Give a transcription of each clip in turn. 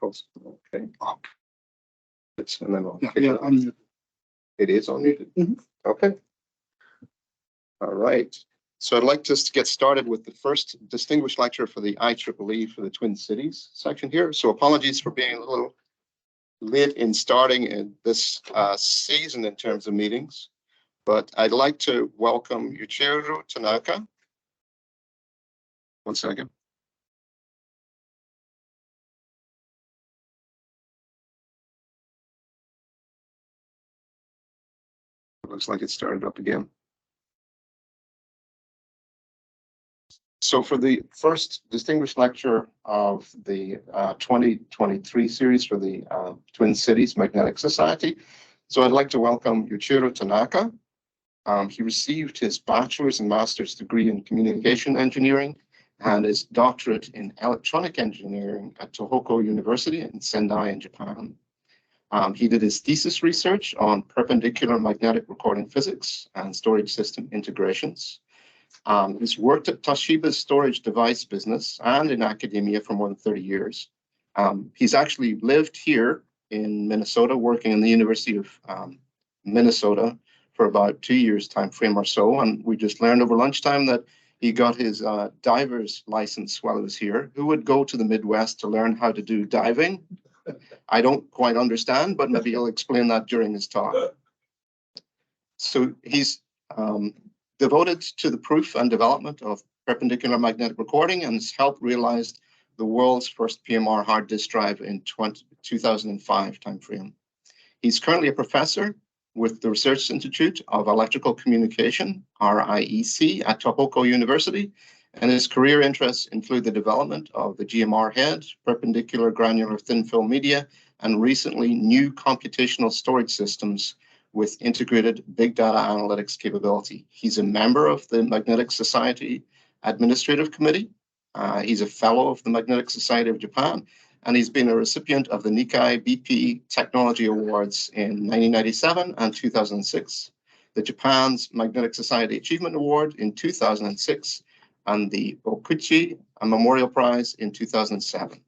post. Okay. And then I'll unmuted. It is unmuted. Okay. All right. So I'd like just to get started with the first distinguished lecture for the IEEE for the Twin Cities section here. So apologies for being a little late in starting in this season in terms of meetings, but I'd like to welcome Yoichiro Tanaka. One second. Looks like it started up again. So for the first distinguished lecture of the 2023 series for the Twin Cities Magnetic Society, so I'd like to welcome Yoichiro Tanaka. He received his bachelor's and master's degree in communication engineering and his doctorate in electronic engineering at Tohoku University in Sendai in Japan. He did his thesis research on perpendicular magnetic recording physics and storage system integrations. He's worked at Toshiba's storage device business and in academia for more than 30 years. He's actually lived here in Minnesota, working in the University of Minnesota for about 2 years time frame or so. And we just learned over lunchtime that he got his diver's license while he was here. Who would go to the Midwest to learn how to do diving? I don't quite understand, but maybe he'll explain that during his talk. So he's devoted to the proof and development of perpendicular magnetic recording and has helped realize the world's first PMR hard disk drive in 2005 timeframe. He's currently a professor with the Research Institute of Electrical Communication, RIEC, at Tohoku University, and his career interests include the development of the GMR head, perpendicular granular thin film media, and recently new computational storage systems with integrated big data analytics capability. He's a member of the Magnetic Society Administrative Committee. He's a fellow of the Magnetic Society of Japan, and he's been a recipient of the Nikkei BP Technology Awards in 1997 and 2006, the Japan's Magnetic Society Achievement Award in 2006, and the Okuchi Memorial Prize in 2007.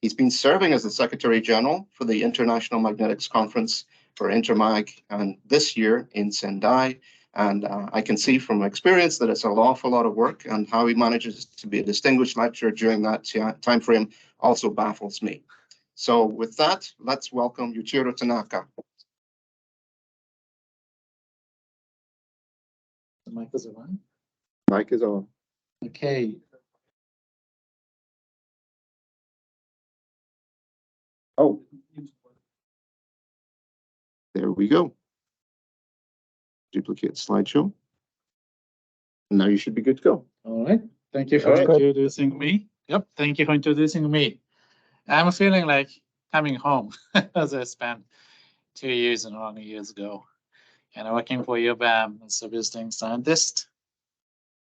He's been serving as the Secretary General for the International Magnetics Conference for Intermag, and this year in Sendai. And I can see from experience that it's an awful lot of work, and how he manages to be a distinguished lecturer during that time frame also baffles me. So with that, let's welcome Yoichiro Tanaka. The mic is on. Mic is on. Okay. Oh, there we go. Duplicate slideshow. And now you should be good to go. All right. Thank you for introducing me. Yep. Thank you for introducing me. I'm feeling like coming home as I spent 2 years and long years ago, and working for UBAM as a visiting scientist.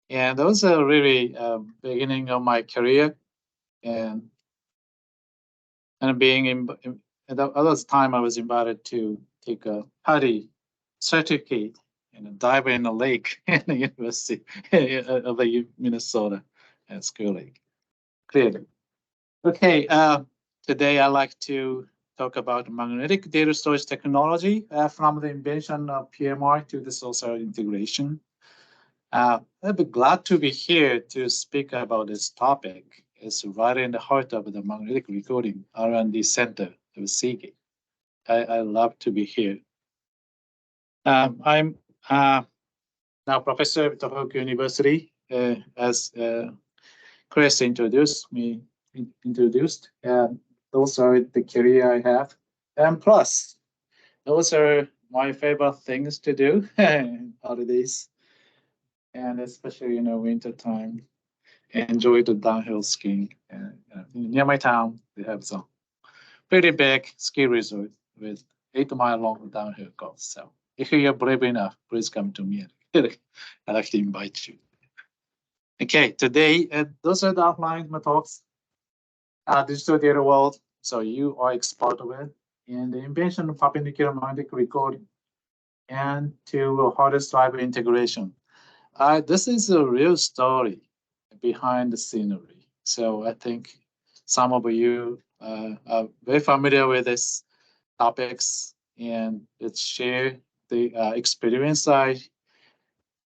And those are really beginning of my career, and being in at that time I was invited to take a PADI certificate and dive in a lake in the University of the Minnesota at School Lake. Clearly. Okay, today I'd like to talk about magnetic data storage technology from the invention of PMR to the social integration. I'd be glad to be here to speak about this topic. It's right in the heart of the magnetic recording R&D Center of Seagate. I love to be here. I'm now professor at Tohoku University, as Chris introduced. Those are the career I have, and plus, those are my favorite things to do in holidays, and especially winter time. Enjoy the downhill skiing. Near my town, they have some pretty big ski resort with 8-mile long downhill course. So if you're brave enough, please come to me. I'd like to invite you. Okay, today, those are the outlines of my talks. Digital data world, so you are expert of it, and the invention of perpendicular magnetic recording, and to hard disk drive integration. This is a real story behind the scenery. So I think some of you are very familiar with this topics, and let's share the experience I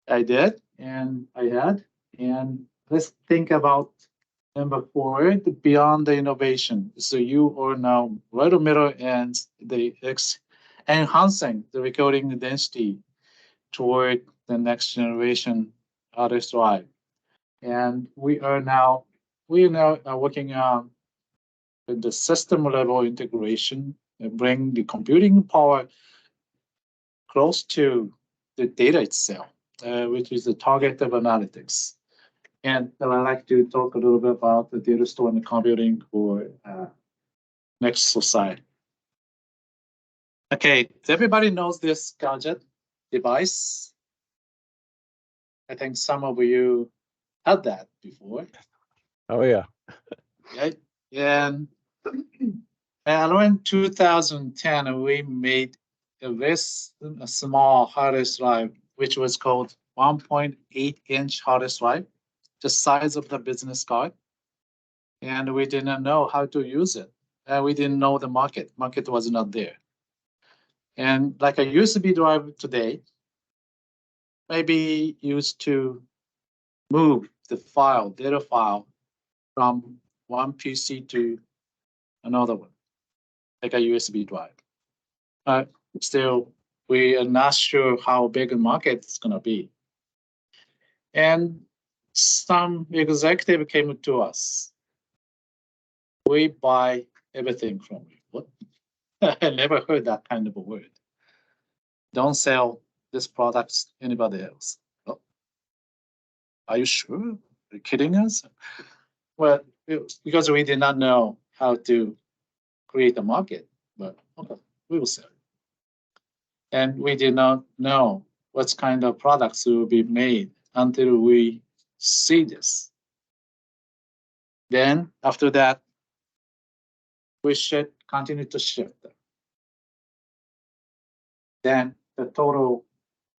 did and I had. And let's think about number 4, the beyond the innovation. So you are now right in the middle and the enhancing the recording density toward the next generation hard drive. And we are now working on the system level integration and bring the computing power close to the data itself, which is the target of analytics. And I'd like to talk a little bit about the data store and the computing for next society. Okay, everybody knows this gadget device. I think some of you had that before. Oh yeah. Right? And around 2010, we made a small hard disk drive, which was called 1.8-inch hard disk drive, the size of the business card. And we didn't know how to use it. We didn't know the market. Market was not there. And like a USB drive today, maybe used to move the file, data file, from one PC to another one, like a USB drive. Still, we are not sure how big a market is going to be. And some executive came to us. We buy everything from you. What? I never heard that kind of a word. Don't sell this product to anybody else. Oh, are you sure? Are you kidding us? Well, because we did not know how to create a market, but okay, we will sell it. And we did not know what kind of products will be made until we see this. Then after that, we should continue to ship them. Then the total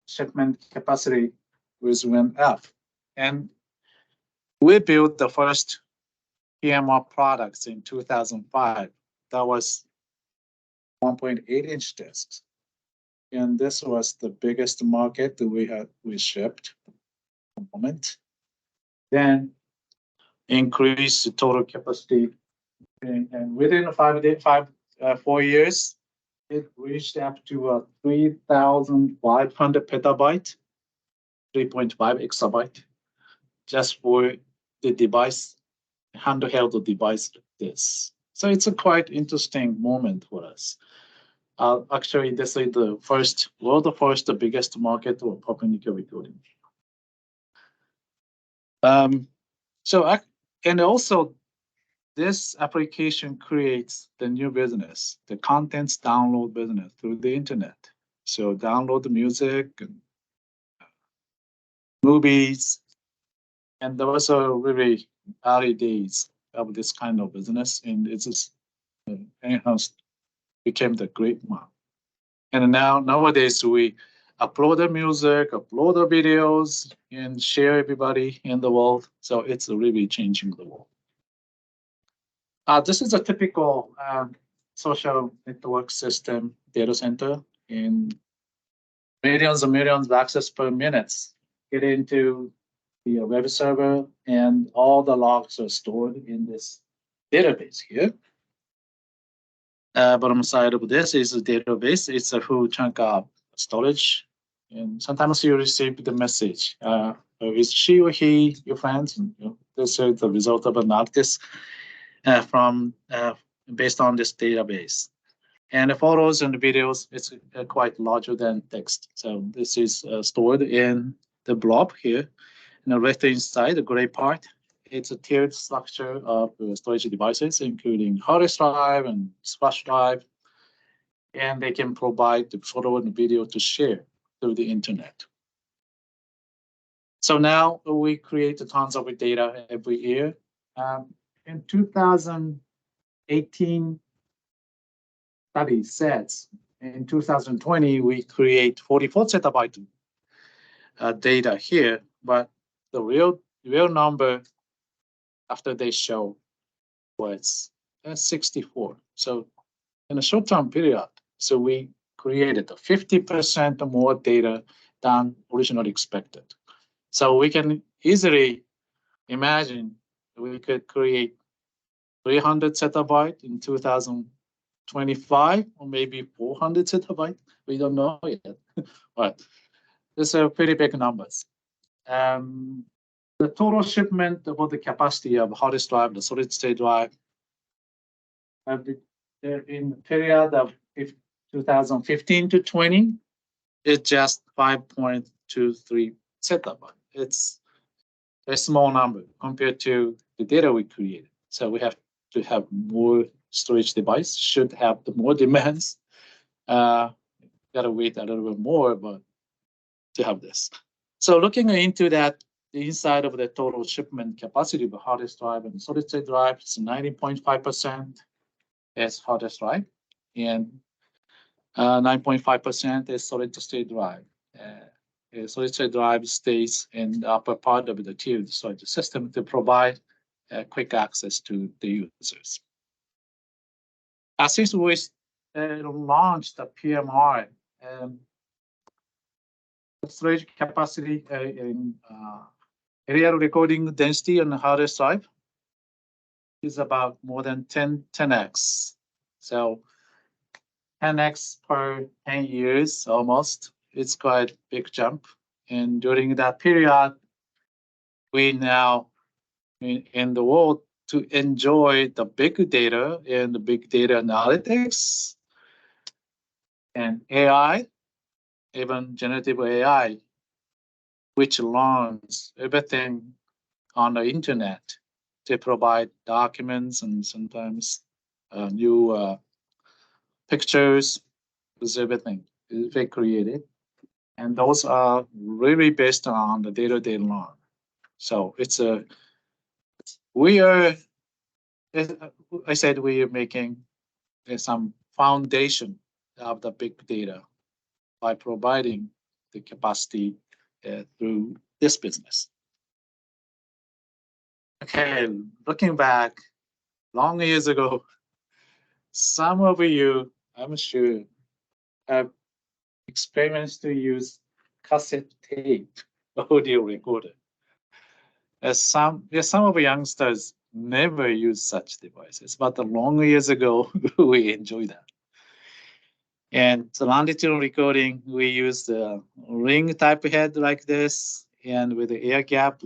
shipment capacity went up. And we built the first PMR products in 2005. That was 1.8-inch disks. And this was the biggest market that we shipped at the moment. Then increase the total capacity. And within 4 years, it reached up to 3,500 petabyte, 3.5 exabyte, just for the device, handheld device like this. So it's a quite interesting moment for us. Actually, this is the first, the biggest market for public recording. And also, this application creates the new business, the contents download business through the internet. So download the music and movies. And those are really early days of this kind of business. And it's just enhanced, became the great one. And nowadays we upload the music, upload the videos, and share everybody in the world. So it's really changing the world. This is a typical social network system data center in millions and millions of access per minute get into the web server, and all the logs are stored in this database here. Bottom side of this is a database. It's a full chunk of storage, and sometimes you receive the message. Is she or he your friends? This is the result of analysis based on this database. And the photos and the videos, it's quite larger than text. So this is stored in the blob here. And the left-hand side, the gray part, it's a tiered structure of storage devices, including hard disk drive and flash drive. And they can provide the photo and video to share through the internet. So now we create tons of data every year. In 2018 study says, in 2020, we create 44 zettabyte data here, but the real number after they show was 64. So in a short-term period, so we created 50% more data than originally expected. So we can easily imagine we could create 300 zettabyte in 2025, or maybe 400 zettabyte. We don't know yet, but these are pretty big numbers. The total shipment about the capacity of hard disk drive, the solid state drive, in the period of 2015 to 20, it's just 5.23 zettabyte. It's a small number compared to the data we created. So we have to have more storage device, should have the more demands. Gotta wait a little bit more, but to have this. So looking into that, the inside of the total shipment capacity of the hard disk drive and solid state drive is 90.5% is hard disk drive, and 9.5% is solid state drive. Solid state drive stays in the upper part of the tiered storage system to provide quick access to the users. Since we launched the PMR, storage capacity in area recording density on the hard disk drive is about more than 10x. So 10x per 10 years almost. It's quite a big jump. And during that period, we now in the world to enjoy the big data and the big data analytics and AI, even generative AI, which learns everything on the internet to provide documents and sometimes new pictures with everything they created. And those are really based on the data they learn. So it's I said we are making some foundation of the big data by providing the capacity through this business. Okay, looking back long years ago, some of you, I'm sure, have experienced to use cassette tape audio recorder. Some of the youngsters never use such devices, but long years ago, we enjoyed that. And the longitudinal recording, we use the ring type head like this, and with the air gap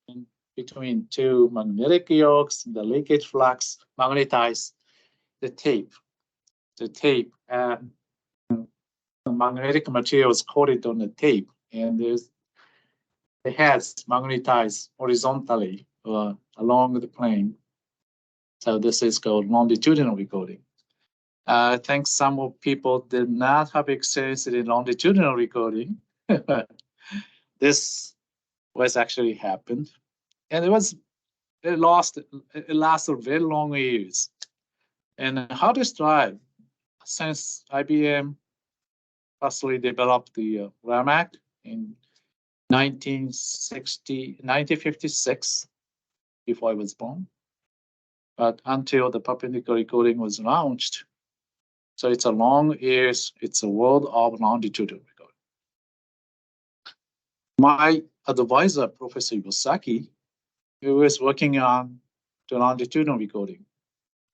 in between two magnetic yokes, the leakage flux magnetize the tape. The magnetic material is coated on the tape, and the heads magnetized horizontally along the plane. So this is called longitudinal recording. I think some people did not have experience in longitudinal recording. This was actually happened, and it lasted very long years. And hard disk drive, since IBM firstly developed the RAMAC in 1956, before I was born, but until the perpendicular recording was launched. So it's a long years, it's a world of longitudinal recording. My advisor, Professor Iwasaki, who was working on the longitudinal recording,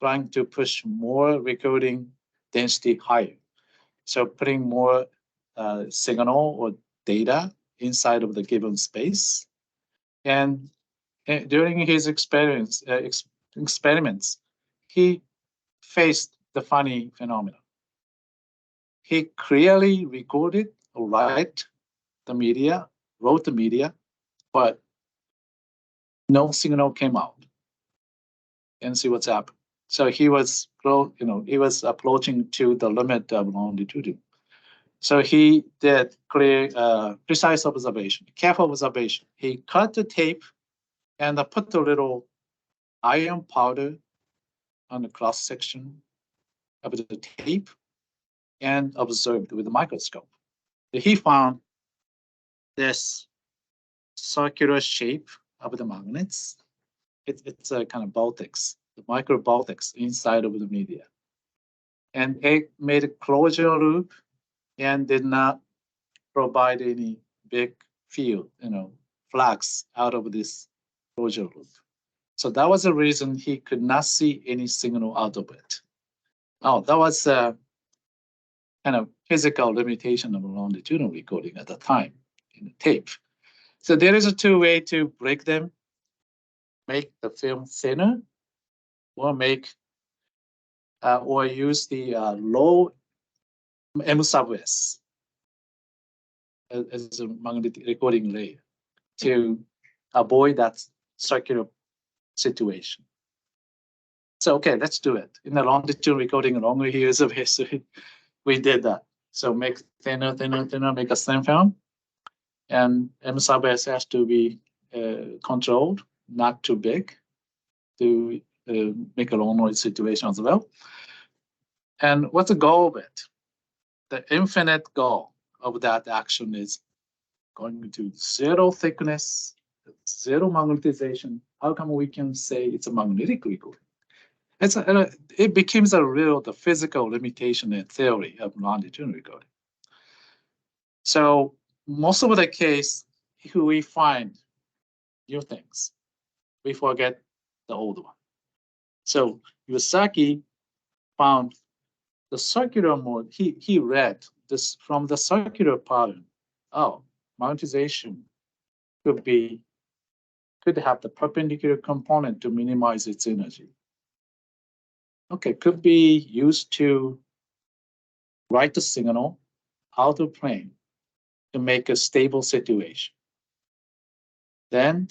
trying to push more recording density higher. So putting more signal or data inside of the given space. And during his experiments, he faced the funny phenomenon. He clearly recorded or wrote the media, but no signal came out. And see what's happened. So he was, he was approaching to the limit of longitude. So he did precise observation, careful observation. He cut the tape and put a little iron powder on the cross section of the tape and observed with a microscope. He found this circular shape of the magnets. It's a kind of vortex the microvoltics inside of the media. And it made a closure loop and did not provide any big field, flux out of this closure loop. So that was the reason he could not see any signal out of it. Oh, that was a kind of physical limitation of longitudinal recording at the time in the tape. So there is a two way to break them: make the film thinner, or or use the low M sub S as a magnetic recording layer to avoid that circular situation. So okay, let's do it. In the longitudinal recording, longer years of history, we did that. So make thinner, make a thin film, and M sub S has to be controlled, not too big, to make a low noise situation as well. And what's the goal of it? The infinite goal of that action is going to zero thickness, zero magnetization. How come we can say it's a magnetic recording? It becomes the physical limitation in theory of longitudinal recording. So most of the case, if we find new things, we forget the old one. So Iwasaki found the circular mode. He read this from the circular pattern. Oh, magnetization could have the perpendicular component to minimize its energy. Okay, could be used to write the signal out of plane to make a stable situation. Then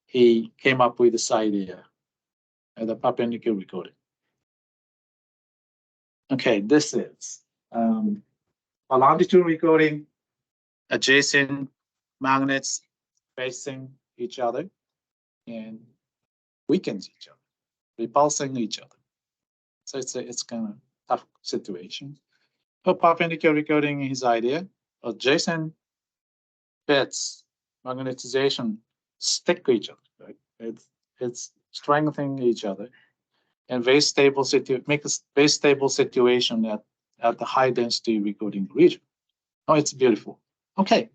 he came up with this idea of the perpendicular recording. Okay, this is a longitudinal recording, adjacent magnets facing each other and weakens each other, repulsing each other. So it's kind of tough situation. For perpendicular recording, his idea, adjacent bits, magnetization stick to each other, right? It's strengthening each other, and make a very stable situation at the high density recording region. Oh, it's beautiful. Okay.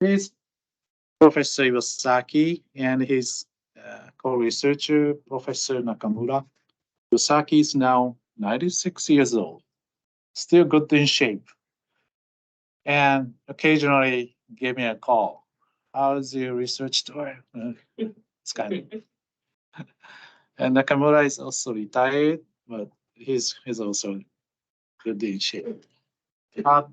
Here's Professor Iwasaki and his co-researcher, Professor Nakamura. Iwasaki is now 96 years old, still good in shape, and occasionally give me a call. How's your research doing? It's kind of. And Nakamura is also retired, but he's also good in shape.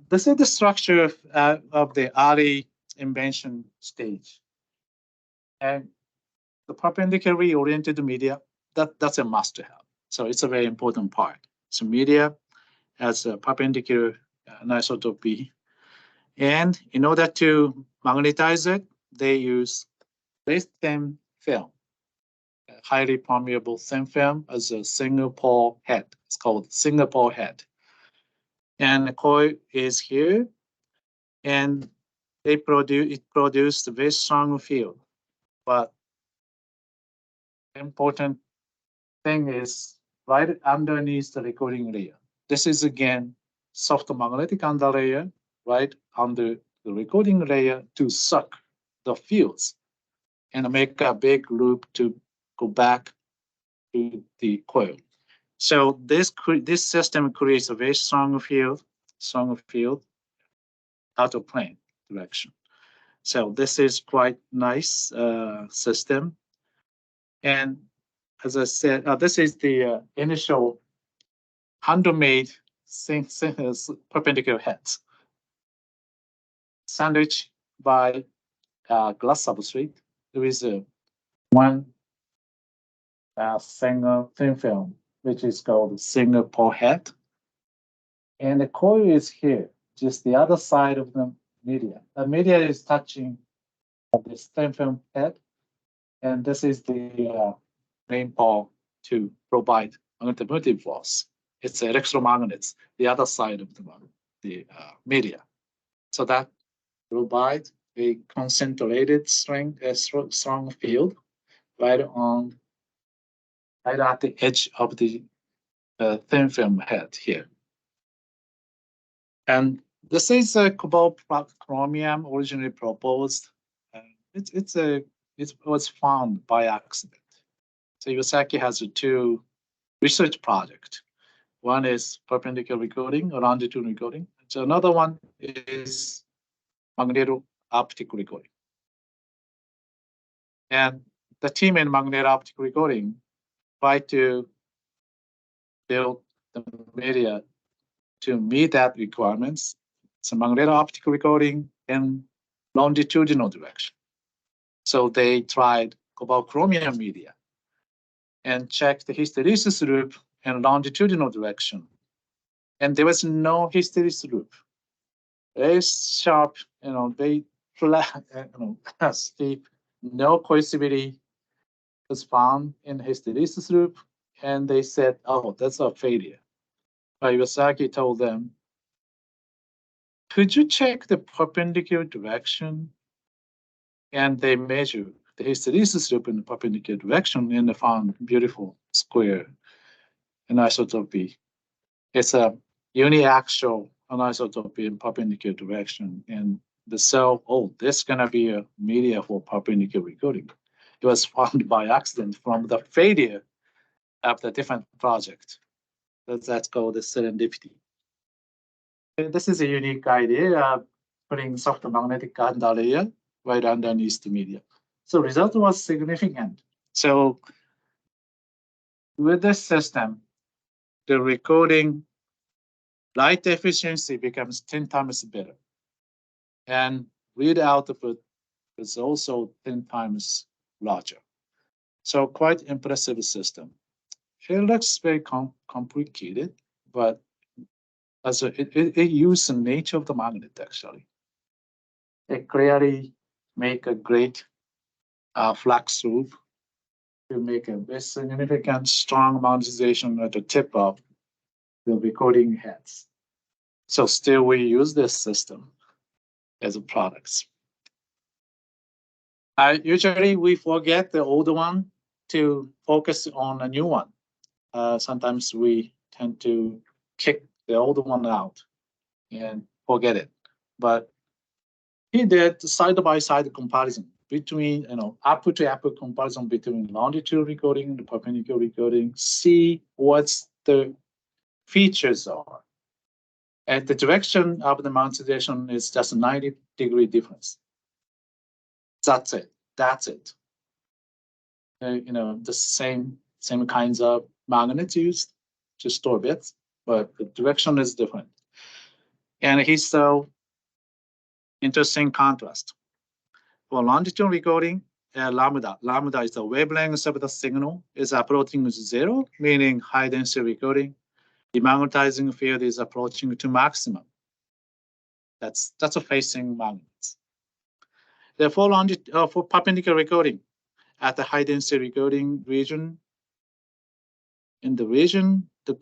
This is the structure of the early invention stage. And the perpendicularly oriented media, that's a must-have. So it's a very important part. So media has a perpendicular anisotropy. And in order to magnetize it, they use very thin film, a highly permeable thin film as a single pole head. It's called single pole head. And the coil is here, and it produced a very strong field. But the important thing is right underneath the recording layer. This is again soft magnetic underlayer right under the recording layer to suck the fields and make a big loop to go back to the coil. So this system creates a very strong field out of plane direction. So this is quite nice system. And as I said, this is the initial handmade perpendicular heads, sandwiched by glass substrate. There is one single thin film, which is called single pole head. And the coil is here, just the other side of the media. The media is touching this thin film head, and this is the main pole to provide magnetic force. It's electromagnets, the other side of the media. So that provides a concentrated strong field right at the edge of the thin film head here. And this is a cobalt chromium originally proposed. It was found by accident. So Iwasaki has two research projects. One is perpendicular recording, or longitudinal recording. So another one is magneto-optical recording. And the team in magneto-optical recording tried to build the media to meet that requirements. So magneto-optical recording in longitudinal direction. So they tried cobalt chromium media and checked the hysteresis loop in longitudinal direction. And there was no hysteresis loop. Very sharp, very flat, steep, no coercivity was found in hysteresis loop. And they said, oh, that's a failure. But Iwasaki told them, could you check the perpendicular direction? And they measured the hysteresis loop in the perpendicular direction and they found beautiful square anisotropy. It's a uniaxial anisotropy in perpendicular direction. And the cell, oh, this is going to be a media for perpendicular recording. It was found by accident from the failure of the different project. That's called the serendipity. This is a unique idea, putting soft magnetic layer right underneath the media. So result was significant. So with this system, the recording light efficiency becomes 10 times better. And read output is also 10 times larger. So quite impressive system. It looks very complicated, but as it uses the nature of the magnet actually. It clearly make a great flux loop to make a very significant strong magnetization at the tip of the recording heads. So still we use this system as a products. Usually we forget the old one to focus on a new one. Sometimes we tend to kick the old one out and forget it. But he did side-by-side comparison between, apple-to-apple comparison between longitudinal recording and perpendicular recording, see what the features are. And the direction of the magnetization is just a 90-degree difference. That's it. That's it. The same kinds of magnets used to store bits, but the direction is different. And he saw interesting contrast. For longitudinal recording, lambda is the wavelength of the signal is approaching to zero, meaning high density recording. The magnetizing field is approaching to maximum. That's a facing magnets. Therefore, for perpendicular recording, at the high density recording region, in the region, the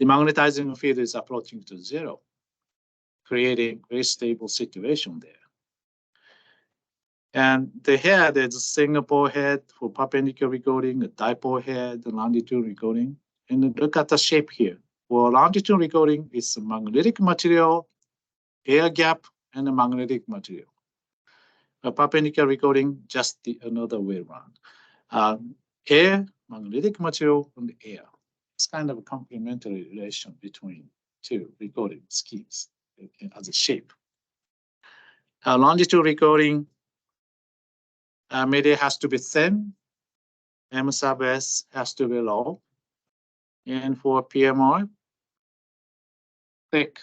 magnetizing field is approaching to zero, creating a very stable situation there. And the head is a Singapore head for perpendicular recording, a dipole head, the longitudinal recording. And look at the shape here. For longitudinal recording, it's a magnetic material, air gap, and a magnetic material. A perpendicular recording, just another way around. Air, magnetic material, and air. It's kind of a complementary relation between two recording schemes as a shape. Longitudinal recording, media has to be thin, M sub S has to be low, and for PMR, thick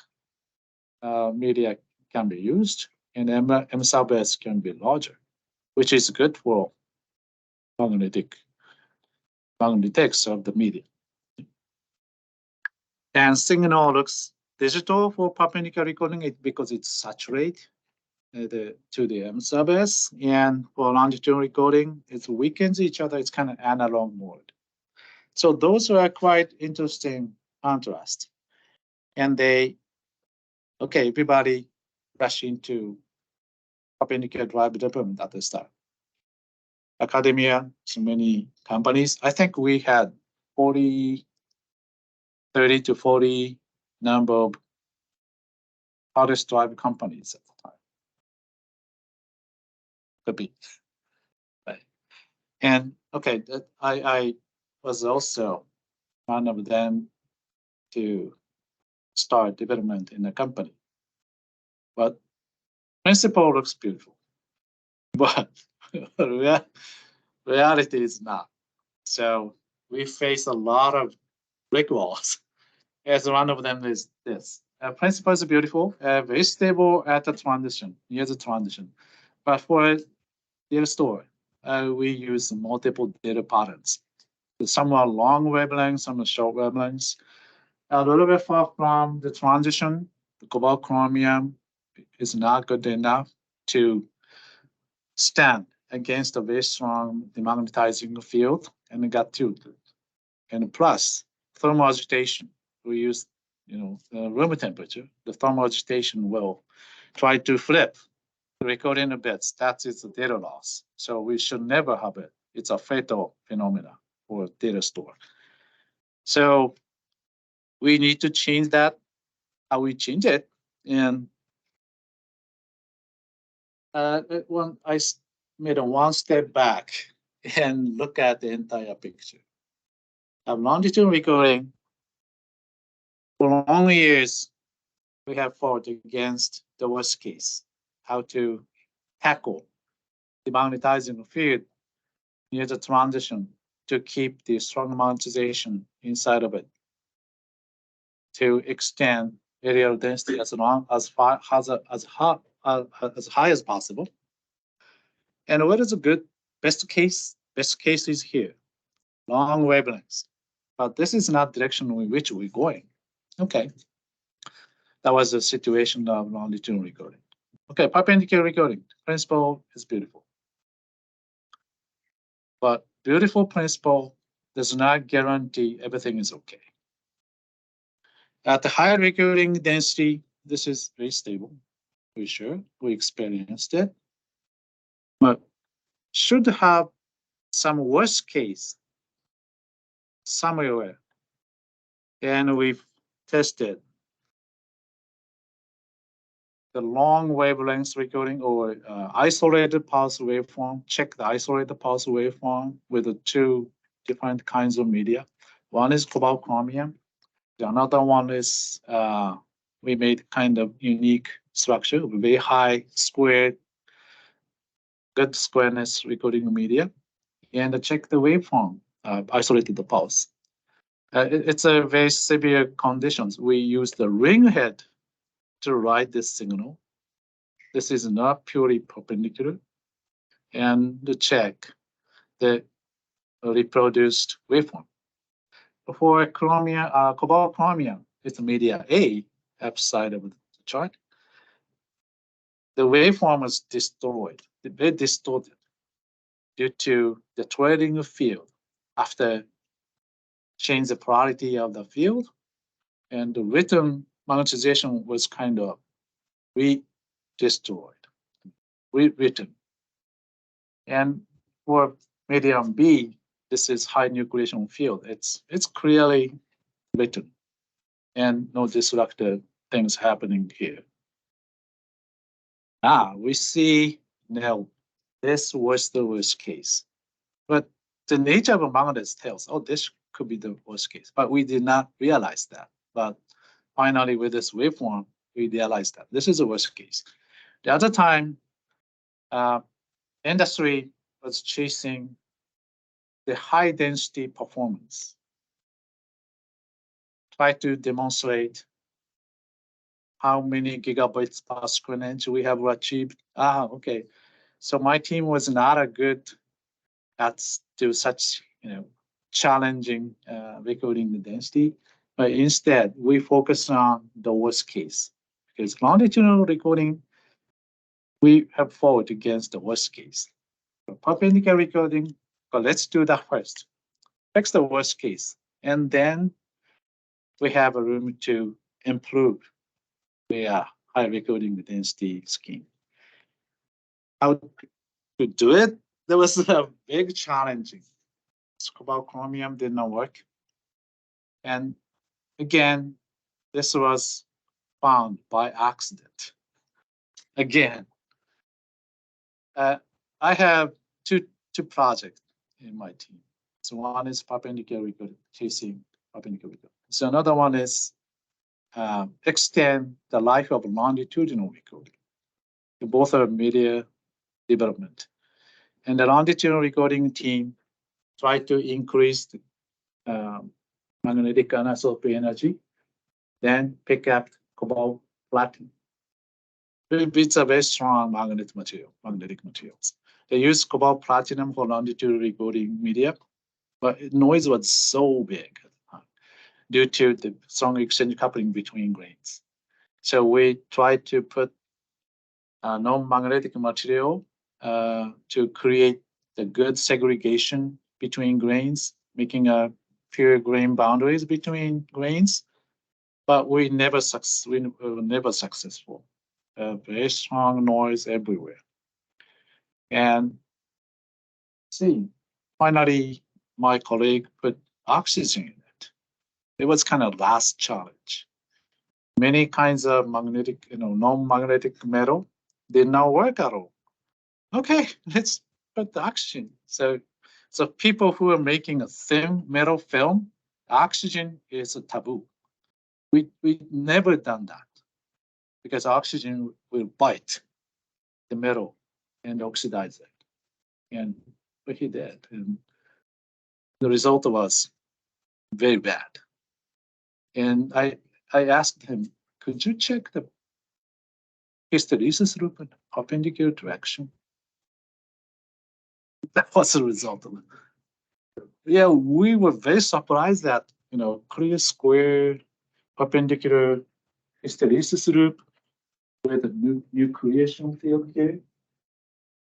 media can be used, and M sub S can be larger, which is good for magnetics of the media. And signal looks digital for perpendicular recording because it's saturated to the M sub S, and for longitudinal recording, it weakens each other. It's kind of analog mode. So those are quite interesting contrast. And everybody rush into perpendicular drive development at the start. academia, so many companies. I think we had 30 to 40 number of hardest drive companies at the time. Could be. Right. And okay, I was also one of them to start development in a company. But principle looks beautiful, but reality is not. So we face a lot of brick walls. As one of them is this. Principle is beautiful, very stable at the transition, near the transition. But for data store, we use multiple data patterns. Some are long wavelengths, some are short wavelengths. A little bit far from the transition, the cobalt chromium is not good enough to stand against a very strong demagnetizing field, and it got tilted. And plus, thermal agitation. We use, room temperature. The thermal agitation will try to flip the recording bits. That is the data loss. So we should never have it. It's a fatal phenomena for data store. So we need to change that. How we change it, and when I made a one step back and look at the entire picture. Longitudinal recording, for long years, we have fought against the worst case, how to tackle the magnetizing field near the transition to keep the strong magnetization inside of it, to extend areal density as high as possible. And what is a good best case? Best case is here, long wavelengths. But this is not direction in which we're going. Okay. That was the situation of longitudinal recording. Okay, perpendicular recording. Principle is beautiful. But beautiful principle does not guarantee everything is okay. At the higher recording density, this is very stable. For sure, we experienced it. But should have some worst case somewhere. And we've tested the long wavelength recording or isolated pulse waveform. Check the isolated pulse waveform with the two different kinds of media. One is cobalt chromium. The another one is we made kind of unique structure, very high squared, good squareness recording media, and check the waveform, isolated the pulse. It's a very severe conditions. We use the ring head to write this signal. This is not purely perpendicular. And to check the reproduced waveform. For chromium, cobalt chromium, it's media A, left side of the chart. The waveform was destroyed, very distorted due to the twirling field after change the polarity of the field, and the written magnetization was kind of destroyed, rewritten. And for medium B, this is high nucleation field. It's clearly written, and no disruptive things happening here. We see now this was the worst case, but the nature of a magnet tells, oh, this could be the worst case, but we did not realize that. But finally, with this waveform, we realized that this is the worst case. The other time, industry was chasing the high density performance, try to demonstrate how many gigabytes per square inch we have achieved. Okay. So my team was not a good at do such, challenging recording the density, but instead we focus on the worst case, because longitudinal recording, we have fought against the worst case. For perpendicular recording, but let's do that first. Fix the worst case, and then we have a room to improve the high recording density scheme. How to do it? there was a big challenge. Cobalt chromium did not work. And again, this was found by accident. Again, I have two projects in my team. So one is perpendicular recording, chasing perpendicular recording. So another one is extend the life of longitudinal recording. Both are media development. And the longitudinal recording team tried to increase the magnetic anisotropy energy, then pick up cobalt platinum. It's a very strong magnetic materials. They use cobalt platinum for longitudinal recording media, but noise was so big due to the strong exchange coupling between grains. So we tried to put non-magnetic material to create the good segregation between grains, making a pure grain boundaries between grains, but we were never successful. Very strong noise everywhere. And see, finally, my colleague put oxygen in it. It was kind of last challenge. Many kinds of magnetic, non-magnetic metal did not work at all. Okay, let's put the oxygen. So people who are making a thin metal film, oxygen is a taboo. We never done that because oxygen will bite the metal and oxidize it. But he did, and the result was very bad. And I asked him, could you check the hysteresis loop in perpendicular direction? That was the result of it. Yeah, we were very surprised that, clear square perpendicular hysteresis loop with a new creation field here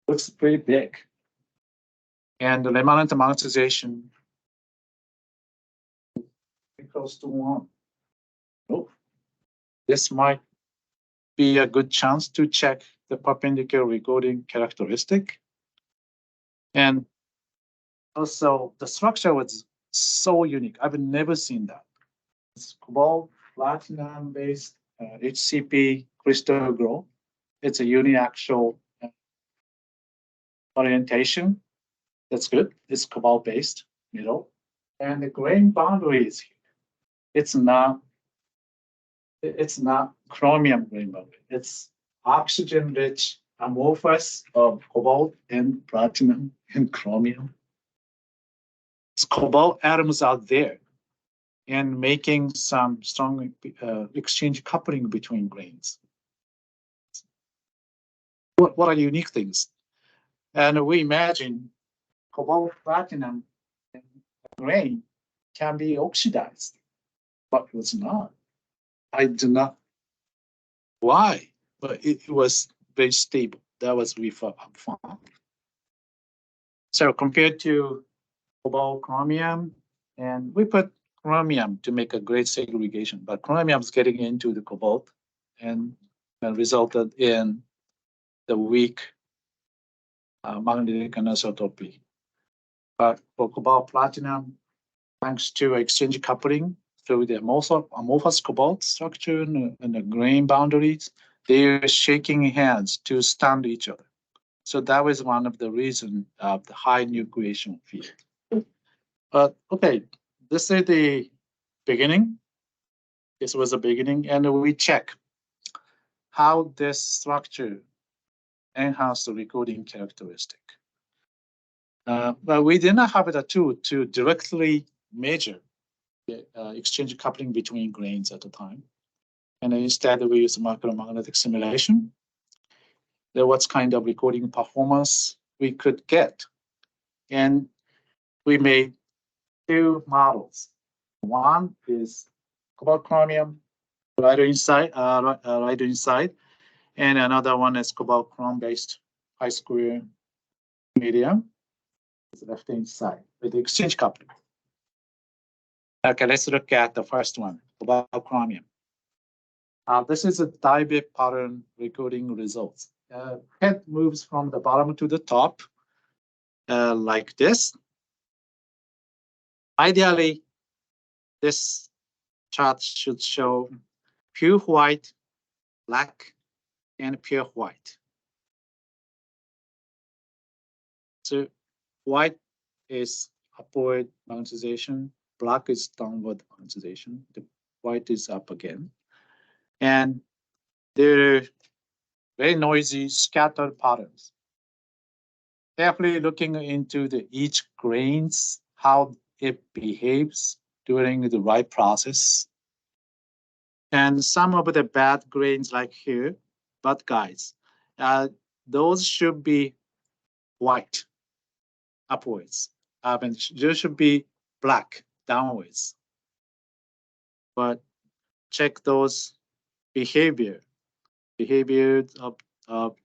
looks pretty big. And the remanent magnetization equals to 1. Oh, this might be a good chance to check the perpendicular recording characteristic. And also, the structure was so unique. I've never seen that. It's cobalt platinum-based HCP crystal growth. It's a uniaxial orientation. That's good. It's cobalt-based middle. And the grain boundary is here. It's not chromium grain boundary. It's oxygen-rich amorphous of cobalt and platinum and chromium. It's cobalt atoms out there and making some strong exchange coupling between grains. What are unique things? And we imagine cobalt, platinum, and grain can be oxidized, but it was not. I do not. Why? But it was very stable. That was we found. So compared to cobalt, chromium, and we put chromium to make a great segregation, but chromium is getting into the cobalt and resulted in the weak magnetic anisotropy. But for cobalt platinum, thanks to exchange coupling through the amorphous cobalt structure and the grain boundaries, they're shaking hands to stand each other. So that was one of the reasons of the high nucleation field. But okay, this is the beginning. This was the beginning, and we check how this structure enhanced the recording characteristic. But we did not have the tool to directly measure the exchange coupling between grains at the time. And instead, we used micromagnetic simulation. There was kind of recording performance we could get. And we made 2 models. One is cobalt chromium right inside, and another one is cobalt chrome-based high-square medium. It's left-hand side with the exchange coupling. Okay, let's look at the first one, cobalt chromium. This is a die-bit pattern recording results. Head moves from the bottom to the top, like this. Ideally, this chart should show pure white, black, and pure white. So white is upward magnetization, black is downward magnetization, the white is up again. And they're very noisy, scattered patterns. Carefully looking into each grains, how it behaves during the write process. And some of the bad grains like here, bad guys, those should be white upwards. And there should be black downwards. But check those behavior of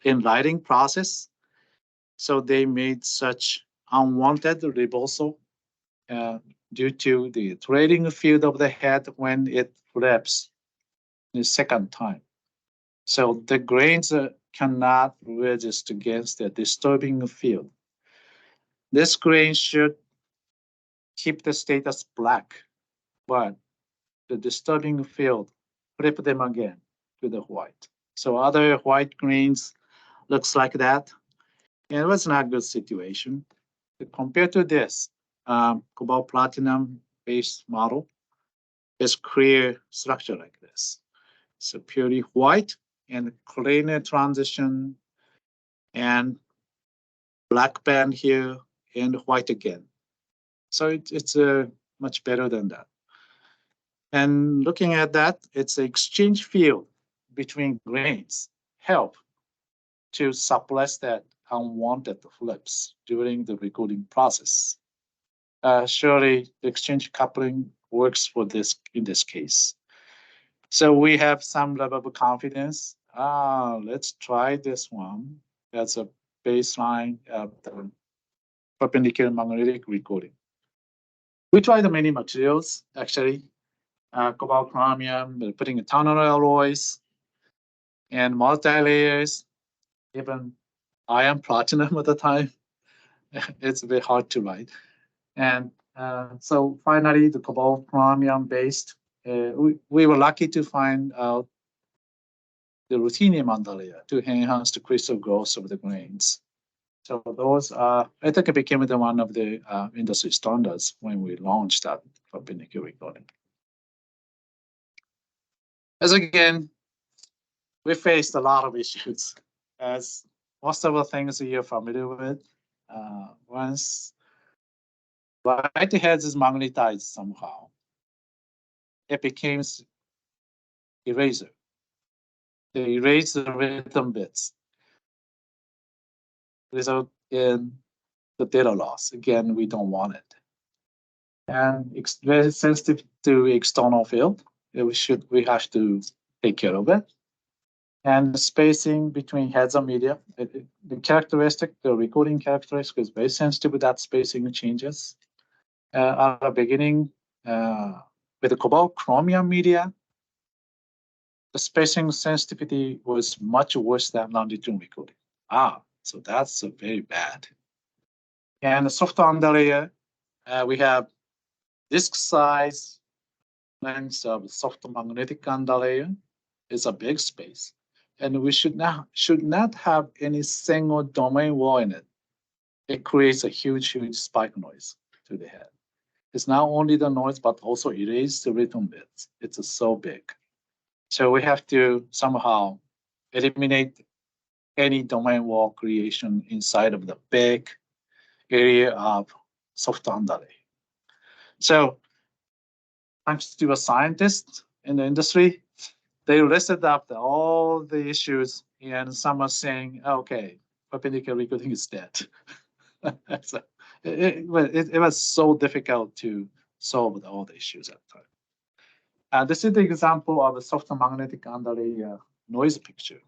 in writing process. So they made such unwanted reversal due to the trading field of the head when it flips the second time. So the grains cannot resist against the disturbing field. This grain should keep the status black, but the disturbing field flip them again to the white. So other white grains looks like that. And it was not a good situation. Compared to this, cobalt platinum based model is clear structure like this. So purely white and cleaner transition and black band here and white again. So it's much better than that. And looking at that, it's an exchange field between grains help to suppress that unwanted flips during the recording process. Surely the exchange coupling works for this in this case. So we have some level of confidence. Let's try this one as a baseline of the perpendicular magnetic recording. We tried many materials actually, cobalt chromium, putting tunnel alloys and multi-layers, even iron platinum at the time. It's a bit hard to write. And so finally, the cobalt chromium based, we were lucky to find out the ruthenium underlayer to enhance the crystal growth of the grains. So those are, I think it became one of the industry standards when we launched that perpendicular recording. As again, we faced a lot of issues, as most of the things you're familiar with. Once right heads is magnetized somehow, it becomes eraser. They erase the rhythm bits, result in the data loss. Again, we don't want it. And it's very sensitive to external field. We have to take care of it. And the spacing between heads and media, the characteristic, the recording characteristic is very sensitive to that spacing changes. At the beginning, with the cobalt chromium media, the spacing sensitivity was much worse than longitudinal recording. So that's very bad. And the soft underlayer, we have disk size length of soft magnetic underlayer is a big space. And we should not have any single domain wall in it. It creates a huge spike noise to the head. It's not only the noise, but also erase the rhythm bits. It's so big. So we have to somehow eliminate any domain wall creation inside of the big area of soft underlay. So thanks to a scientist in the industry, they listed up all the issues, and some are saying, okay, perpendicular recording is dead. So it was so difficult to solve all the issues at the time. This is the example of a soft magnetic underlay noise picture.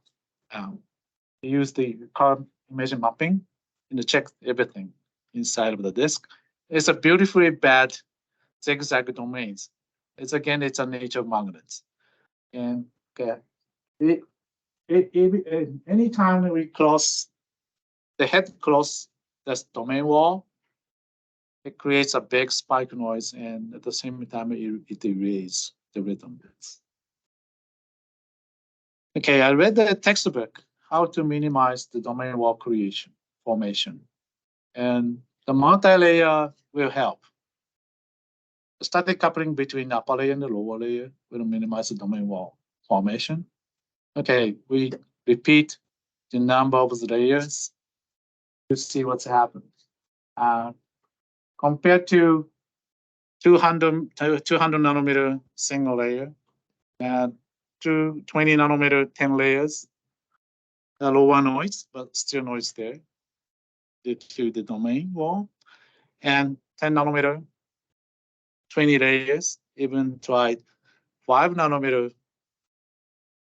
We use the curve image mapping and check everything inside of the disk. It's a beautifully bad zigzag domains. It's a nature of magnets. And anytime we cross the head cross this domain wall, it creates a big spike noise, and at the same time, it erases the rhythm bits. Okay, I read the textbook, how to minimize the domain wall formation. And the multi-layer will help. The static coupling between the upper layer and the lower layer will minimize the domain wall formation. Okay, we repeat the number of the layers to see what's happened. Compared to 200 nanometer single layer and to 20 nanometer 10 layers, a lower noise, but still noise there due to the domain wall. And 10 nanometer, 20 layers, even tried 5 nanometer,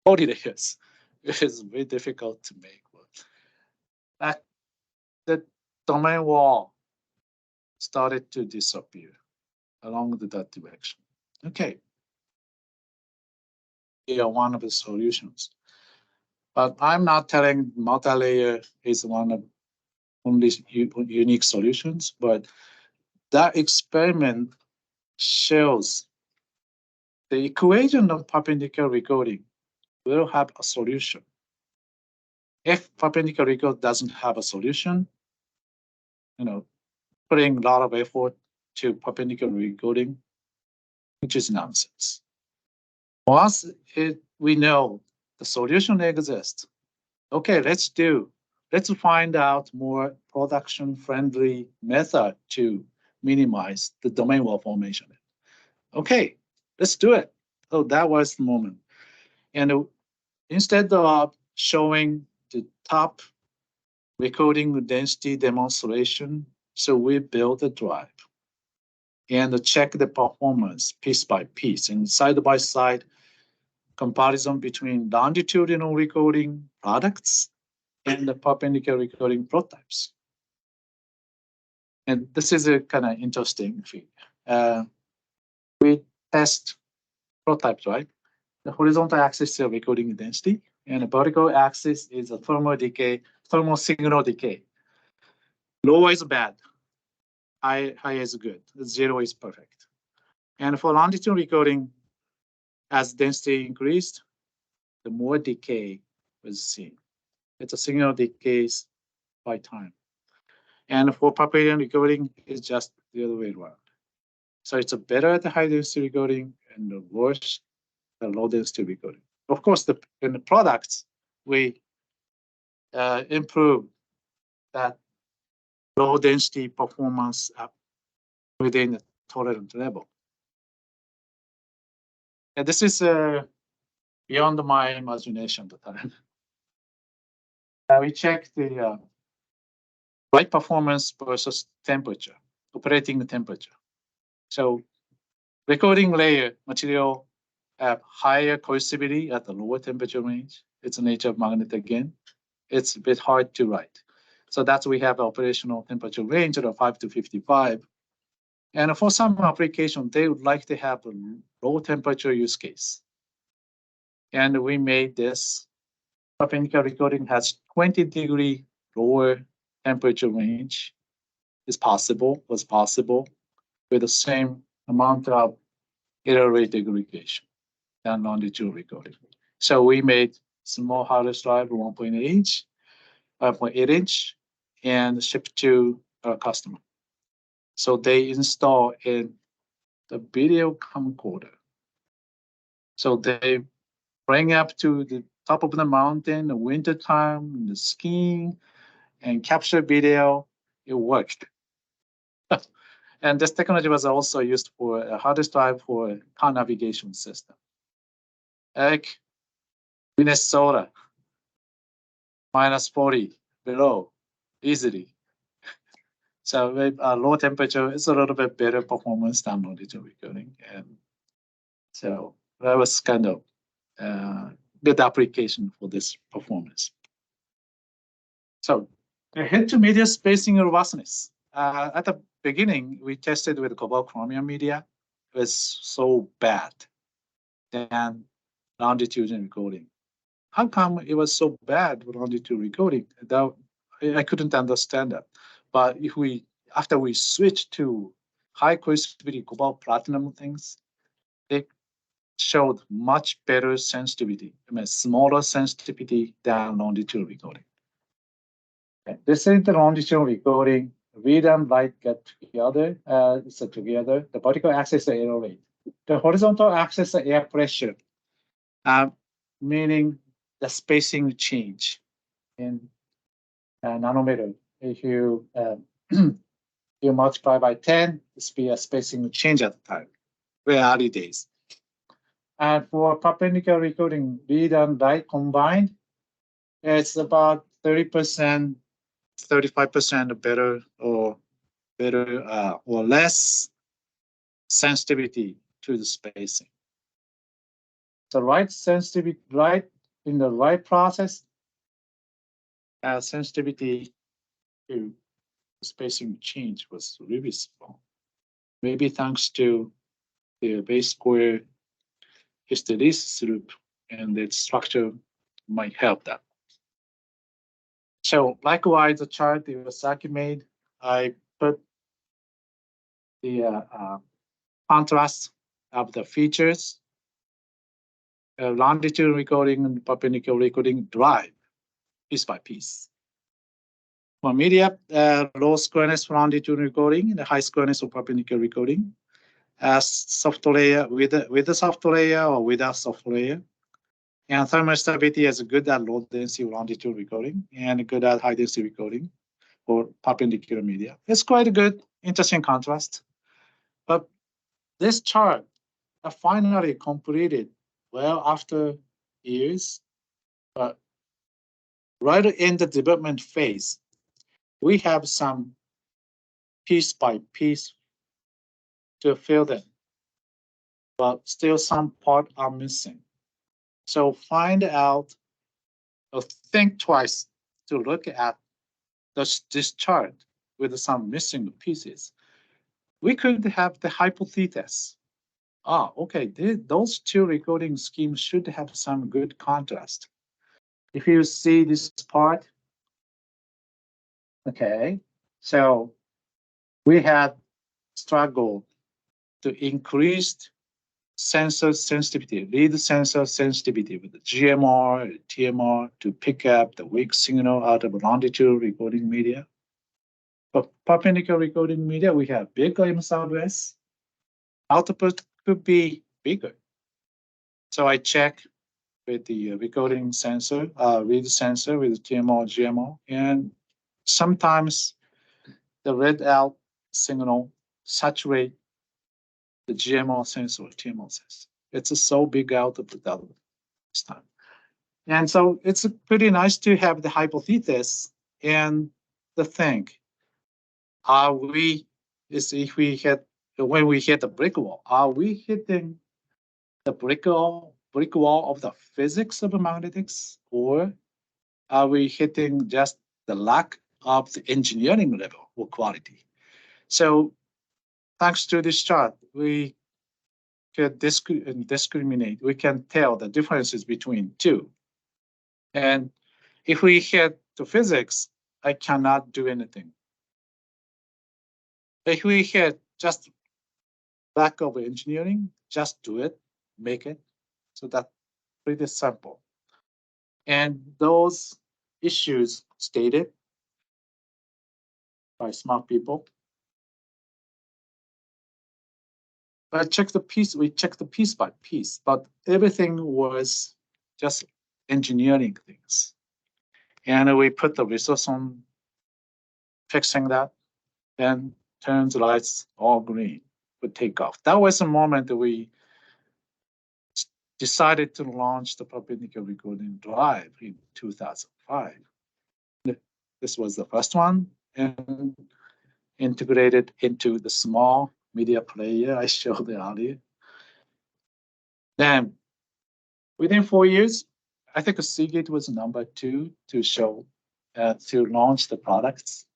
40 layers. It is very difficult to make. But the domain wall started to disappear along that direction. Okay. Here are one of the solutions. But I'm not telling multi-layer is one of only unique solutions, but that experiment shows the equation of perpendicular recoding will have a solution. If perpendicular recode doesn't have a solution, putting a lot of effort to perpendicular recoding, which is nonsense. Once we know the solution exists, okay, let's find out more production-friendly method to minimize the domain wall formation. Okay, let's do it. So that was the moment. And instead of showing the top recording density demonstration, so we built a drive and check the performance piece by piece and side by side comparison between longitudinal recording products and the perpendicular recording prototypes. And this is a kind of interesting thing. We test prototypes, right? The horizontal axis is recording density, and the vertical axis is a thermal signal decay. Low is bad, high is good, 0 is perfect. And for longitudinal recording, as density increased, the more decay was seen. It's a signal decays by time. And for perpendicular recording, it's just the other way around. So it's a better at the high density recording and the worse the low density recording. Of course, in the products, we improve that low density performance up within the tolerant level. And this is beyond my imagination at the time. We check the light performance versus temperature, operating temperature. So recording layer material have higher coercivity at the lower temperature range. It's the nature of magnet again. It's a bit hard to write. So that's we have operational temperature range of 5 to 55. And for some application, they would like to have a low temperature use case. And we made this perpendicular recording has 20-degree lower temperature range. Was possible with the same amount of error rate degradation than longitudinal recording. So we made small hard disk drive 1.8 inch, and shipped to our customer. So they install in the video camcorder. So they bring up to the top of the mountain, the winter time, the skiing, and capture video. It worked. And this technology was also used for a hard disk drive for a car navigation system. Like Minnesota, -40 below, easily. So low temperature is a little bit better performance than longitudinal recording. And so that was kind of good application for this performance. So the head to media spacing robustness. At the beginning, we tested with cobalt chromium media. It was so bad than longitudinal recording. How come it was so bad with longitudinal recording? I couldn't understand that. But after we switch to high coercivity cobalt platinum things, they showed much better sensitivity, smaller sensitivity than longitudinal recording. Okay. This is the longitudinal recording. Read and write get together. Together. The vertical axis is the error rate. The horizontal axis is the air pressure, meaning the spacing change in nanometer. If you you multiply by 10, it's be a spacing change at the time, very early days. And for perpendicular recording, read and write combined, it's about 30%, 35% better or less sensitivity to the spacing. So right sensitivity, right in the right process, sensitivity to spacing change was really small. Maybe thanks to the base square hysteresis loop and its structure might help that. So likewise, the chart Iwasaki made, I put the contrast of the features, longitudinal recording and perpendicular recording drive piece by piece. For media, low squareness for longitudinal recording and the high squareness of perpendicular recording, as soft layer with the soft layer or without soft layer. And thermal stability is good at low density longitudinal recording and good at high density recording for perpendicular media. It's quite a good, interesting contrast. But this chart I finally completed well after years. But right in the development phase, we have some piece by piece to fill them, but still some part are missing. So find out or think twice to look at this chart with some missing pieces. We could have the hypothesis. Okay, those two recording schemes should have some good contrast. If you see this part, okay, so we had struggled to increase sensor sensitivity, lead sensor sensitivity with the GMR, TMR to pick up the weak signal out of longitudinal recording media. For perpendicular recording media, we have bigger M sub S. Output could be bigger. So I check with the recording sensor, read sensor with TMR, GMR, and sometimes the read out signal saturate the GMR sensor or TMR sensor. It's a so big output this time. And so it's pretty nice to have the hypothesis and the thing. When we hit the brick wall, are we hitting the brick wall of the physics of magnetics, or are we hitting just the lack of the engineering level or quality? So thanks to this chart, we can discriminate. We can tell the differences between two. And if we hit the physics, I cannot do anything. If we hit just lack of engineering, just do it, make it. So that's pretty simple. And those issues stated by smart people. But we checked the piece by piece, but everything was just engineering things. And we put the resource on fixing that, then turns the lights all green, would take off. That was the moment that we decided to launch the perpendicular recording drive in 2005. This was the first one, and integrated into the small media player I showed earlier. Then within 4 years, I think Seagate was number 2 to show, to launch the products,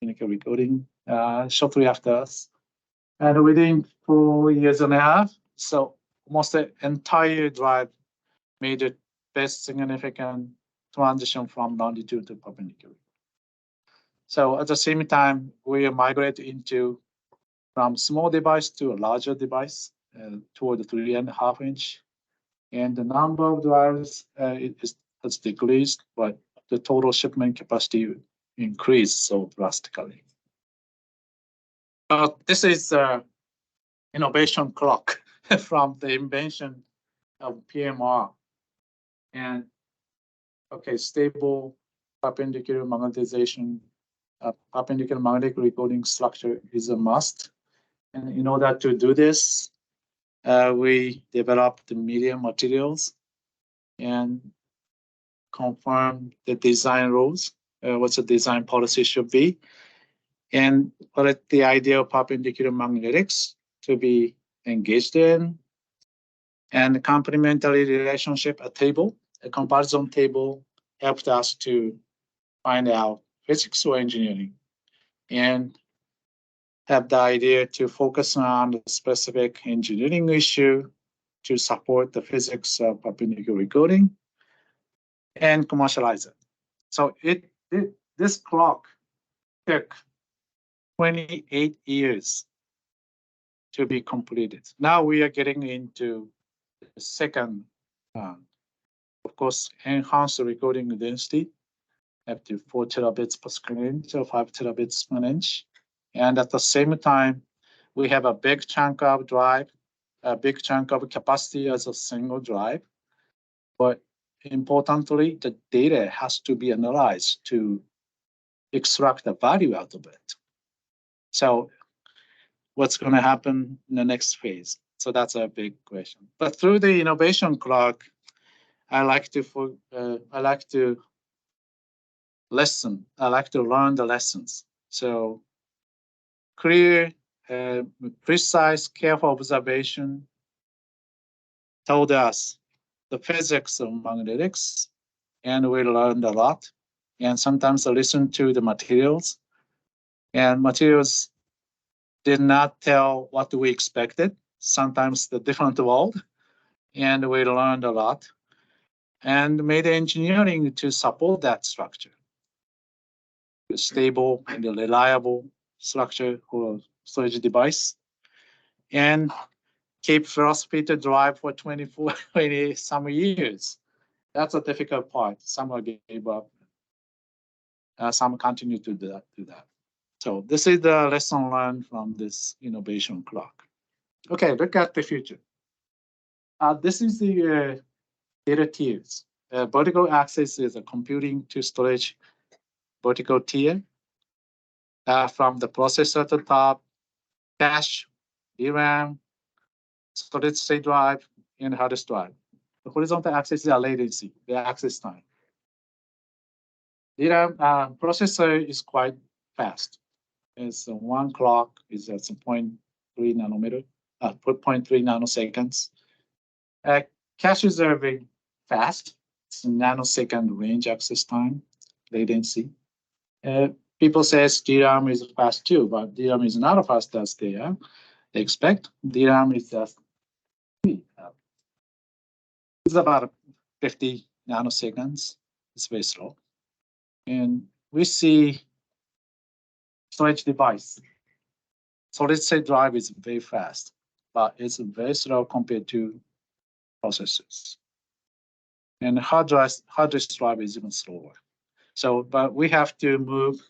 perpendicular recording, shortly after us. And within 4 years and a half, so almost the entire drive made it best significant transition from longitude to perpendicular. So at the same time, we migrate into from small device to a larger device toward the 3.5 inch. And the number of drives has decreased, but the total shipment capacity increased so drastically. This is innovation clock from the invention of PMR. And okay, stable perpendicular magnetization, perpendicular magnetic recording structure is a must. And in order to do this, we developed the media materials and confirm the design rules, what the design policy should be, and what the idea of perpendicular magnetics to be engaged in, and complementary relationship, a comparison table helped us to find out physics or engineering, and have the idea to focus on the specific engineering issue to support the physics of perpendicular recording and commercialize it. So this clock took 28 years to be completed. Now we are getting into the second, of course, enhanced recording density up to 4 terabits per square inch or 5 terabits per inch. And at the same time, we have a big chunk of drive, a big chunk of capacity as a single drive. But importantly, the data has to be analyzed to extract the value out of it. So what's going to happen in the next phase? So that's a big question. But through the innovation clock, I like to learn the lessons. So clear, precise, careful observation told us the physics of magnetics, and we learned a lot. And sometimes I listened to the materials, and materials did not tell what we expected, sometimes the different world, and we learned a lot and made engineering to support that structure. A stable and a reliable structure for storage device, and keep philosophy to drive for 20 some years. That's a difficult part. Some gave up. Some continue to do that. So this is the lesson learned from this innovation clock. Okay, look at the future. This is the data tiers. Vertical axis is a computing to storage vertical tier. From the processor at the top, cache, DRAM, solid state drive, and hard disk drive. The horizontal axis is latency, the access time. DRAM processor is quite fast. It's one clock is at 0.3 nanometer, 0.3 nanoseconds. Caches are very fast. It's a nanosecond range access time, latency. People say DRAM is fast too, but DRAM is not as fast as they expect. DRAM is just it's about 50 nanoseconds. It's very slow. And we see storage device. Solid state drive is very fast, but it's very slow compared to processors. And hard disk drive is even slower. So, but we have to move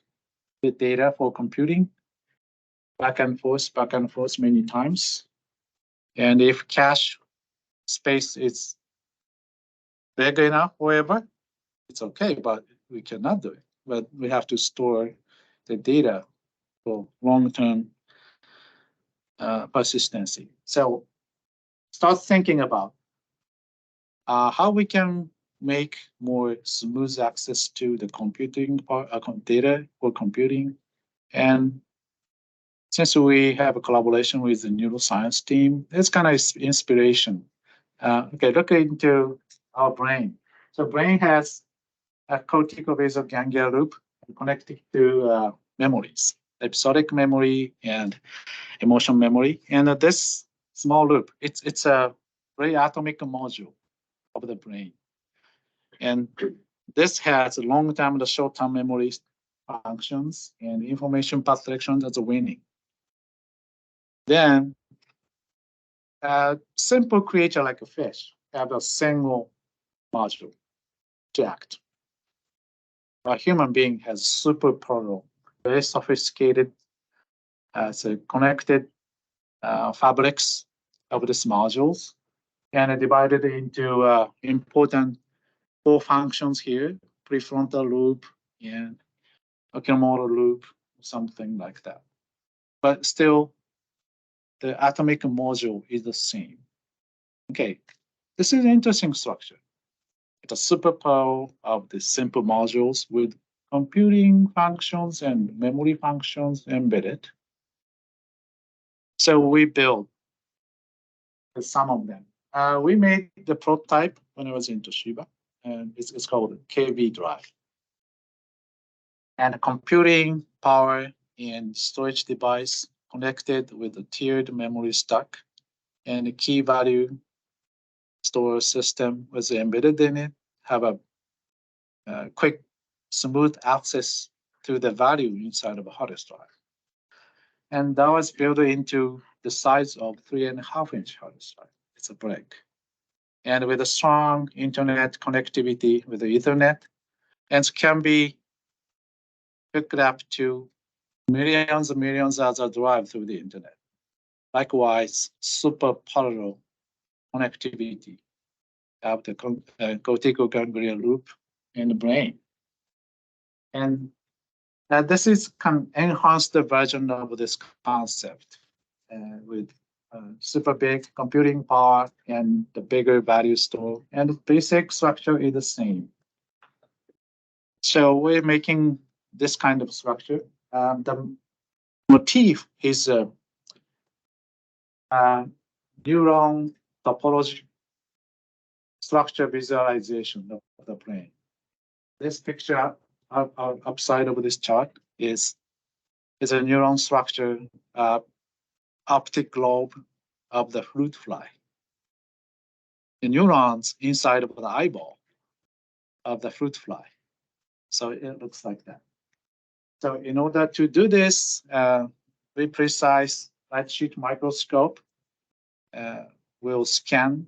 the data for computing back and forth many times. And if cache space is big enough, however, it's okay, but we cannot do it. But we have to store the data for long-term persistency. So start thinking about how we can make more smooth access to the computing part, data for computing. And since we have a collaboration with the neuroscience team, it's kind of inspiration. Okay, look into our brain. So brain has a cortico-basal ganglia loop connected to memories, episodic memory and emotion memory. And this small loop, it's a very atomic module of the brain. And this has long-term and short-term memories functions and information path selection as a winning. Then a simple creature like a fish have a single module to act. A human being has super parallel, very sophisticated, so connected fabrics of these modules, and divided into important 4 functions here: prefrontal loop and oculomotor loop, something like that. But still, the atomic module is the same. Okay, this is an interesting structure. It's a superpower of the simple modules with computing functions and memory functions embedded. So we built some of them. We made the prototype when I was in Toshiba, and it's called KV drive. And computing power and storage device connected with a tiered memory stack, and a key value store system was embedded in it, have a quick, smooth access to the value inside of a hard disk drive. And that was built into the size of 3.5-inch hard disk drive. It's a brick. And with a strong internet connectivity with the Ethernet, and can be hooked up to millions and millions of other drives through the internet. Likewise, super parallel connectivity of the cortical ganglion loop in the brain. And this is an enhanced version of this concept with super big computing power and the bigger value store, and the basic structure is the same. So we're making this kind of structure. The motif is a neuron topology structure visualization of the brain. This picture upside of this chart is a neuron structure, optic globe of the fruit fly. The neurons inside of the eyeball of the fruit fly. So it looks like that. So in order to do this, very precise light sheet microscope will scan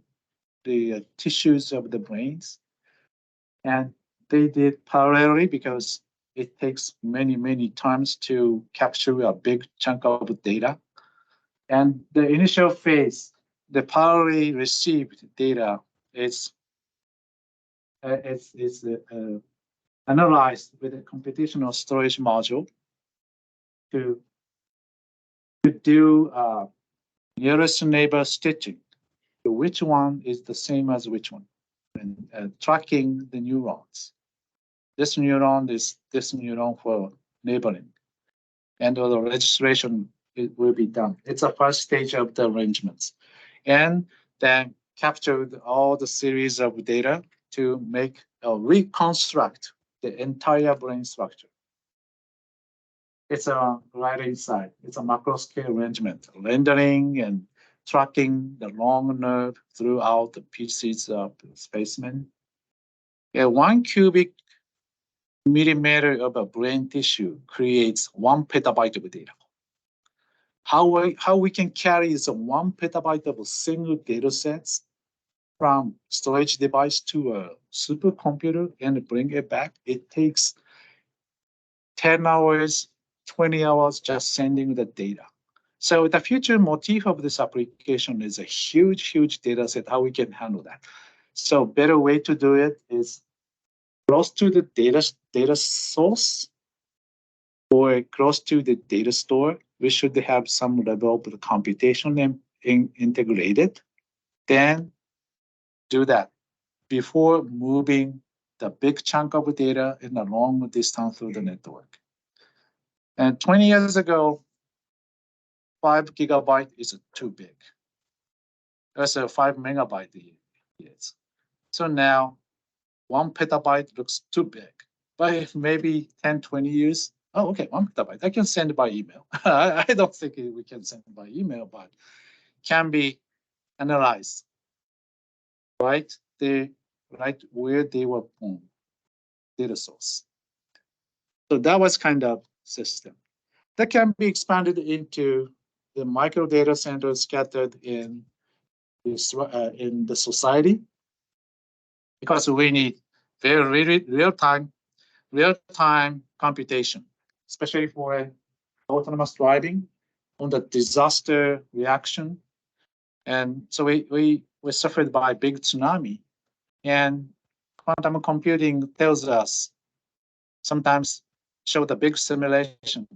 the tissues of the brains. And they did parallelly because it takes many, many times to capture a big chunk of data. And the initial phase, the parallelly received data is analyzed with a computational storage module to do nearest neighbor stitching. Which one is the same as which one? And tracking the neurons. This neuron is this neuron for neighboring. And the registration will be done. It's a first stage of the arrangements. And then captured all the series of data to make reconstruct the entire brain structure. It's a right inside. It's a macro scale arrangement, rendering and tracking the long nerve throughout the pieces of the specimen. 1 cubic millimeter of a brain tissue creates 1 petabyte of data. How we can carry the 1 petabyte of a single data sets from storage device to a supercomputer and bring it back? It takes 10 hours, 20 hours just sending the data. So the future motif of this application is a huge, huge data set, how we can handle that. So better way to do it is close to the data source or close to the data store. We should have some level of the computation integrated. Then do that before moving the big chunk of data in a long distance through the network. And 20 years ago, 5 gigabyte is too big. That's a 5 megabyte is. So now 1 petabyte looks too big. But if maybe 10, 20 years, oh, okay, 1 petabyte, I can send by email. I don't think we can send by email, but can be analyzed, right? Right where they were born, data source. So that was kind of system that can be expanded into the micro data centers scattered in the society, because we need very real-time computation, especially for autonomous driving on the disaster reaction. And so we suffered by big tsunami, and quantum computing tells us, sometimes show the big simulation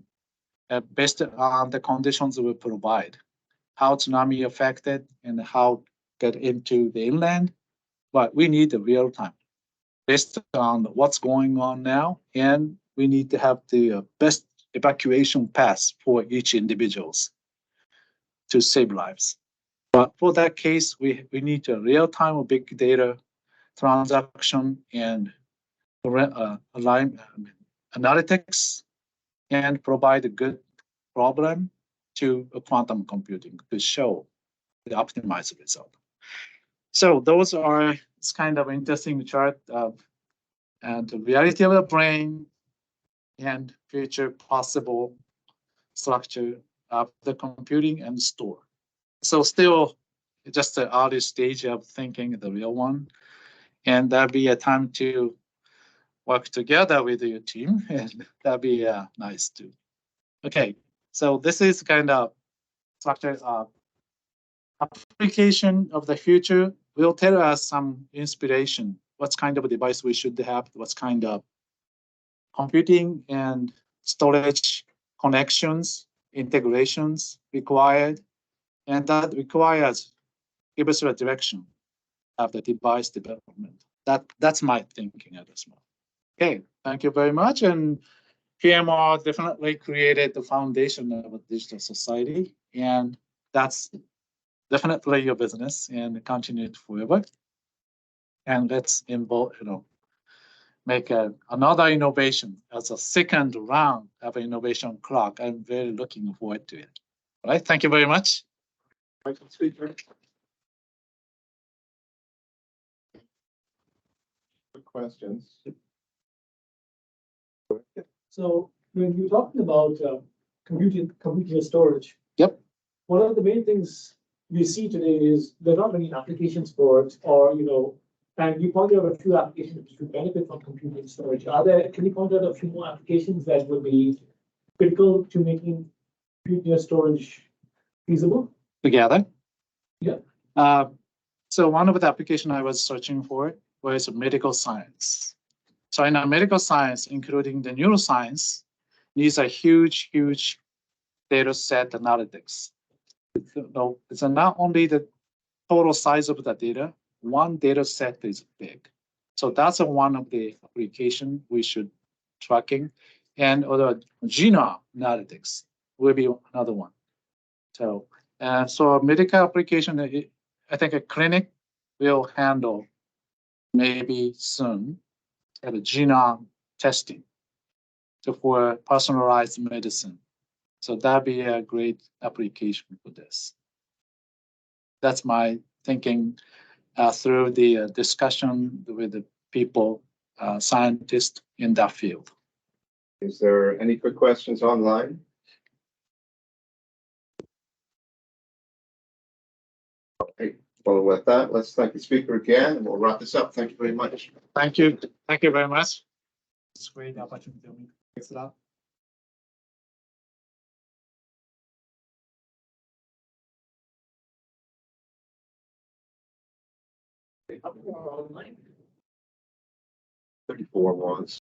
based on the conditions we provide, how tsunami affected and how get into the inland. But we need the real time based on what's going on now, and we need to have the best evacuation paths for each individuals to save lives. But for that case, we need a real time of big data transaction and analytics, and provide a good problem to a quantum computing to show the optimized result. So those are, it's kind of interesting chart of and the reality of the brain and future possible structure of the computing and store. So still just the early stage of thinking the real one, and that'd be a time to work together with your team, and that'd be nice too. Okay, so this is kind of structure of application of the future will tell us some inspiration, what kind of device we should have, what kind of computing and storage connections, integrations required, and that requires give us a direction of the device development. That's my thinking at this moment. Okay, thank you very much. And PMR definitely created the foundation of a digital society, and that's definitely your business and continue it forever. And let's involve, make another innovation as a second round of innovation clock. I'm very looking forward to it. All right, thank you very much. Good questions. So when you're talking about computing and storage, Yep. one of the main things we see today is there are not many applications for it, or and you pointed out a few applications which would benefit from computing and storage. Can you point out a few more applications that would be critical to making computing and storage feasible? Together. Yeah. So one of the application I was searching for was medical science. So in a medical science, including the neuroscience, needs a huge data set analytics. It's not only the total size of the data, one data set is big. So that's one of the application we should tracking, and other genome analytics will be another one. So, so medical application, I think a clinic will handle maybe soon at a genome testing for personalized medicine. So that'd be a great application for this. That's my thinking through the discussion with the people, scientists in that field. Is there any quick questions online? Okay, well, with that, let's thank the speaker again, and we'll wrap this up. Thank you very much. Thank you. Thank you very much. It's a great opportunity. Thanks a lot. Online. 34 was.